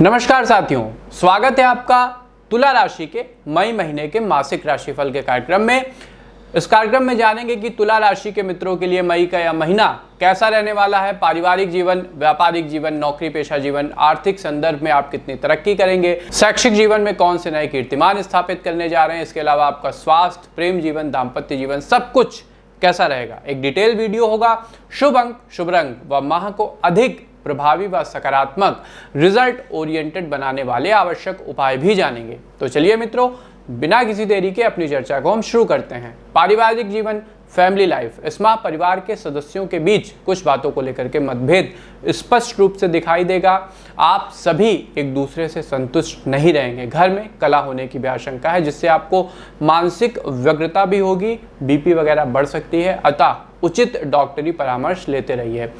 नमस्कार साथियों, स्वागत है आपका तुला राशि के मई महीने के मासिक राशिफल के कार्यक्रम में। इस कार्यक्रम में जानेंगे कि तुला राशि के मित्रों के लिए मई का यह महीना कैसा रहने वाला है। पारिवारिक जीवन, व्यापारिक जीवन, नौकरी पेशा जीवन, आर्थिक संदर्भ में आप कितनी तरक्की करेंगे, शैक्षिक जीवन में कौन से नए कीर्तिमान स्थापित करने जा रहे हैं, इसके अलावा आपका स्वास्थ्य, प्रेम जीवन, दाम्पत्य जीवन, सब कुछ कैसा रहेगा। एक डिटेल वीडियो होगा। शुभ अंक, शुभ रंग व माह को अधिक प्रभावी व सकारात्मक रिजल्ट ओरिएंटेड बनाने वाले आवश्यक उपाय भी जानेंगे। तो चलिए मित्रों, बिना किसी देरी के अपनी चर्चा को हम शुरू करते हैं। पारिवारिक जीवन, फैमिली लाइफ, इस माह परिवार के सदस्यों के बीच कुछ बातों को लेकर के मतभेद स्पष्ट रूप से दिखाई देगा। आप सभी एक दूसरे से संतुष्ट नहीं रहेंगे। घर में कलह होने की भी आशंका है, जिससे आपको मानसिक व्यग्रता भी होगी, बीपी वगैरह बढ़ सकती है। अतः उचित डॉक्टरी परामर्श लेते रहिए।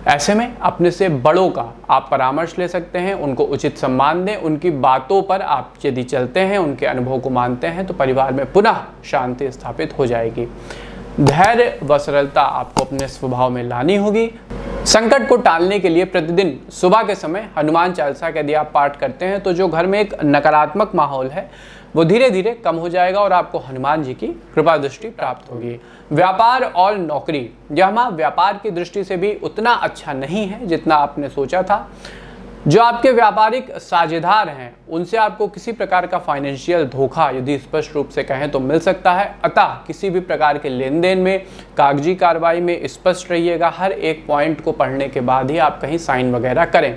ऐसे में अपने से बड़ों का आप परामर्श ले सकते हैं, उनको उचित सम्मान दें। उनकी बातों पर आप यदि चलते हैं, उनके अनुभव को मानते हैं, तो परिवार में पुनः शांति स्थापित हो जाएगी। धैर्य व सरलता आपको अपने स्वभाव में लानी होगी। संकट को टालने के लिए प्रतिदिन सुबह के समय हनुमान चालीसा का यदि आप पाठ करते हैं, तो जो घर में एक नकारात्मक माहौल है वो धीरे धीरे कम हो जाएगा और आपको हनुमान जी की कृपा दृष्टि प्राप्त होगी। व्यापार और नौकरी, यह माह व्यापार की दृष्टि से भी उतना अच्छा नहीं है जितना आपने सोचा था। जो आपके व्यापारिक साझेदार हैं, उनसे आपको किसी प्रकार का फाइनेंशियल धोखा यदि स्पष्ट रूप से कहें तो मिल सकता है। अतः किसी भी प्रकार के लेन देन में, कागजी कार्रवाई में स्पष्ट रहिएगा। हर एक पॉइंट को पढ़ने के बाद ही आप कहीं साइन वगैरह करें।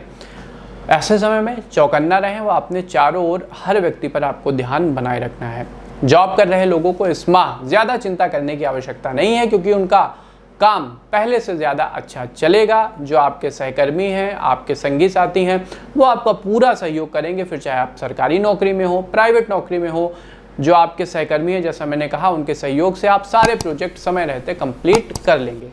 ऐसे समय में चौकन्ना रहें व अपने चारों ओर हर व्यक्ति पर आपको ध्यान बनाए रखना है। जॉब कर रहे लोगों को इस माह ज़्यादा चिंता करने की आवश्यकता नहीं है, क्योंकि उनका काम पहले से ज़्यादा अच्छा चलेगा। जो आपके सहकर्मी हैं, आपके संगी साथी हैं, वो आपका पूरा सहयोग करेंगे। फिर चाहे आप सरकारी नौकरी में हो, प्राइवेट नौकरी में हो, जो आपके सहकर्मी हैं, जैसा मैंने कहा, उनके सहयोग से आप सारे प्रोजेक्ट समय रहते कंप्लीट कर लेंगे।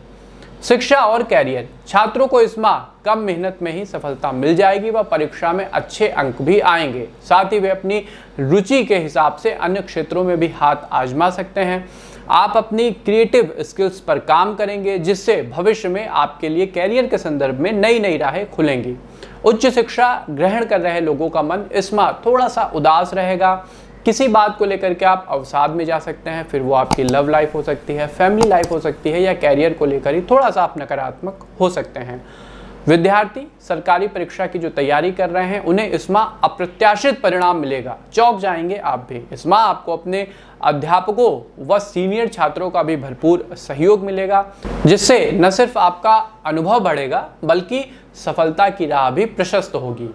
शिक्षा और कैरियर, छात्रों को इस माह कम मेहनत में ही सफलता मिल जाएगी व परीक्षा में अच्छे अंक भी आएंगे। साथ ही वे अपनी रुचि के हिसाब से अन्य क्षेत्रों में भी हाथ आजमा सकते हैं। आप अपनी क्रिएटिव स्किल्स पर काम करेंगे, जिससे भविष्य में आपके लिए कैरियर के संदर्भ में नई नई राहें खुलेंगी। उच्च शिक्षा ग्रहण कर रहे लोगों का मन इस माह थोड़ा सा उदास रहेगा। किसी बात को लेकर के आप अवसाद में जा सकते हैं। फिर वो आपकी लव लाइफ हो सकती है, फैमिली लाइफ हो सकती है, या कैरियर को लेकर ही थोड़ा सा आप नकारात्मक हो सकते हैं। विद्यार्थी सरकारी परीक्षा की जो तैयारी कर रहे हैं, उन्हें इस माह अप्रत्याशित परिणाम मिलेगा। चौंक जाएंगे आप भी। इस माह आपको अपने अध्यापकों व सीनियर छात्रों का भी भरपूर सहयोग मिलेगा, जिससे न सिर्फ आपका अनुभव बढ़ेगा बल्कि सफलता की राह भी प्रशस्त होगी।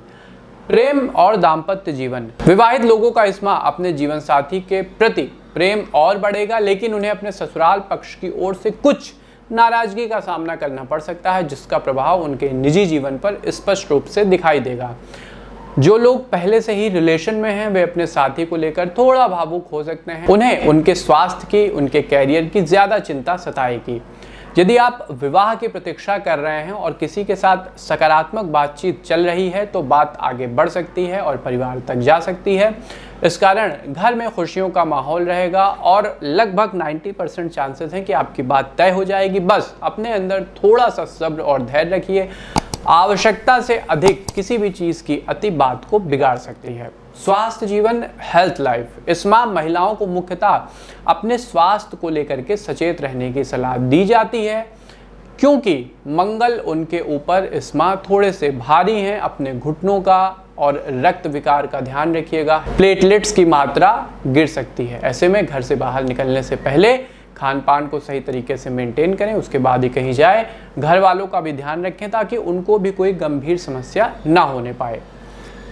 प्रेम और दाम्पत्य जीवन, विवाहित लोगों का इस माह अपने जीवन साथी के प्रति प्रेम और बढ़ेगा, लेकिन उन्हें अपने ससुराल पक्ष की ओर से कुछ नाराजगी का सामना करना पड़ सकता है, जिसका प्रभाव उनके निजी जीवन पर स्पष्ट रूप से दिखाई देगा। जो लोग पहले से ही रिलेशन में हैं, वे अपने साथी को लेकर थोड़ा भावुक हो सकते हैं। उन्हें उनके स्वास्थ्य की, उनके कैरियर की ज्यादा चिंता सताएगी। यदि आप विवाह की प्रतीक्षा कर रहे हैं और किसी के साथ सकारात्मक बातचीत चल रही है, तो बात आगे बढ़ सकती है और परिवार तक जा सकती है। इस कारण घर में खुशियों का माहौल रहेगा और लगभग 90% चांसेस हैं कि आपकी बात तय हो जाएगी। बस अपने अंदर थोड़ा सा सब्र और धैर्य रखिए। आवश्यकता से अधिक किसी भी चीज़ की अति बात को बिगाड़ सकती है। स्वास्थ्य जीवन, हेल्थ लाइफ, इस माह महिलाओं को मुख्यतः अपने स्वास्थ्य को लेकर के सचेत रहने की सलाह दी जाती है, क्योंकि मंगल उनके ऊपर इस माह थोड़े से भारी हैं। अपने घुटनों का और रक्त विकार का ध्यान रखिएगा। प्लेटलेट्स की मात्रा गिर सकती है। ऐसे में घर से बाहर निकलने से पहले खान पान को सही तरीके से मेंटेन करें, उसके बाद ही कहीं जाए। घर वालों का भी ध्यान रखें ताकि उनको भी कोई गंभीर समस्या ना होने पाए।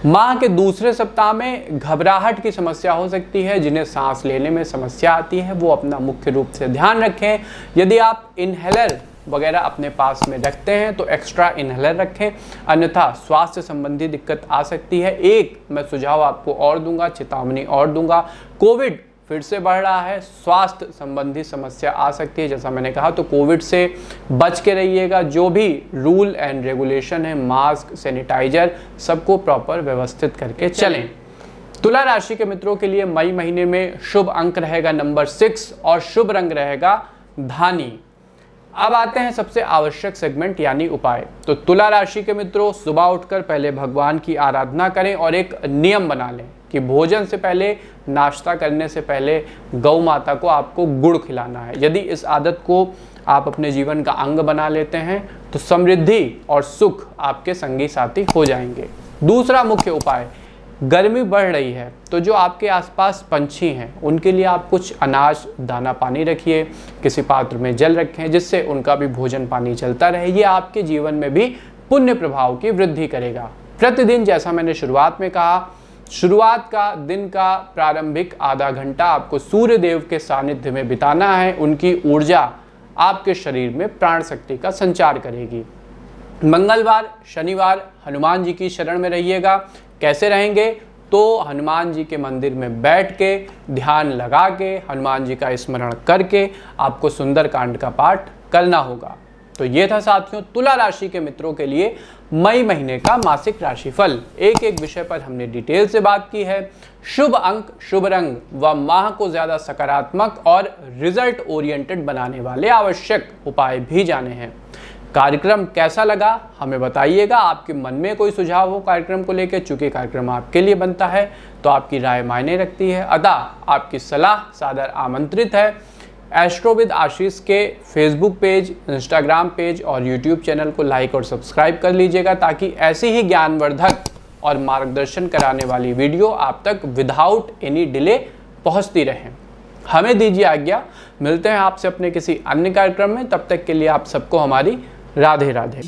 माह के दूसरे सप्ताह में घबराहट की समस्या हो सकती है। जिन्हें सांस लेने में समस्या आती है, वो अपना मुख्य रूप से ध्यान रखें। यदि आप इनहेलर वगैरह अपने पास में रखते हैं तो एक्स्ट्रा इनहेलर रखें, अन्यथा स्वास्थ्य संबंधी दिक्कत आ सकती है। एक मैं सुझाव आपको और दूंगा, चेतावनी और दूंगा। कोविड फिर से बढ़ रहा है, स्वास्थ्य संबंधी समस्या आ सकती है। जैसा मैंने कहा, तो कोविड से बच के रहिएगा। जो भी रूल एंड रेगुलेशन है, मास्क, सैनिटाइजर, सबको प्रॉपर व्यवस्थित करके चलें। तुला राशि के मित्रों के लिए मई महीने में शुभ अंक रहेगा नंबर 6 और शुभ रंग रहेगा धानी। अब आते हैं सबसे आवश्यक सेगमेंट यानी उपाय। तो तुला राशि के मित्रों, सुबह उठकर पहले भगवान की आराधना करें और एक नियम बना लें कि भोजन से पहले, नाश्ता करने से पहले गौ माता को आपको गुड़ खिलाना है। यदि इस आदत को आप अपने जीवन का अंग बना लेते हैं तो समृद्धि और सुख आपके संगी साथी हो जाएंगे। दूसरा मुख्य उपाय, गर्मी बढ़ रही है तो जो आपके आसपास पंछी हैं उनके लिए आप कुछ अनाज, दाना पानी रखिए, किसी पात्र में जल रखें जिससे उनका भी भोजन पानी चलता रहे। ये आपके जीवन में भी पुण्य प्रभाव की वृद्धि करेगा। प्रतिदिन, जैसा मैंने शुरुआत में कहा, शुरुआत का दिन का प्रारंभिक आधा घंटा आपको सूर्य देव के सानिध्य में बिताना है। उनकी ऊर्जा आपके शरीर में प्राण शक्ति का संचार करेगी। मंगलवार, शनिवार हनुमान जी की शरण में रहिएगा। कैसे रहेंगे? तो हनुमान जी के मंदिर में बैठ के, ध्यान लगा के, हनुमान जी का स्मरण करके आपको सुंदरकांड का पाठ करना होगा। तो ये था साथियों तुला राशि के मित्रों के लिए मई महीने का मासिक राशिफल। एक एक विषय पर हमने डिटेल से बात की है। शुभ अंक, शुभ रंग व माह को ज्यादा सकारात्मक और रिजल्ट ओरिएंटेड बनाने वाले आवश्यक उपाय भी जाने हैं। कार्यक्रम कैसा लगा हमें बताइएगा। आपके मन में कोई सुझाव हो कार्यक्रम को लेकर, चूंकि कार्यक्रम आपके लिए बनता है तो आपकी राय मायने रखती है, अतः आपकी सलाह सादर आमंत्रित है। एस्ट्रो विद आशीष के फेसबुक पेज, इंस्टाग्राम पेज और यूट्यूब चैनल को लाइक और सब्सक्राइब कर लीजिएगा ताकि ऐसी ही ज्ञानवर्धक और मार्गदर्शन कराने वाली वीडियो आप तक विदाउट एनी डिले पहुंचती रहें। हमें दीजिए आज्ञा, मिलते हैं आपसे अपने किसी अन्य कार्यक्रम में। तब तक के लिए आप सबको हमारी राधे राधे।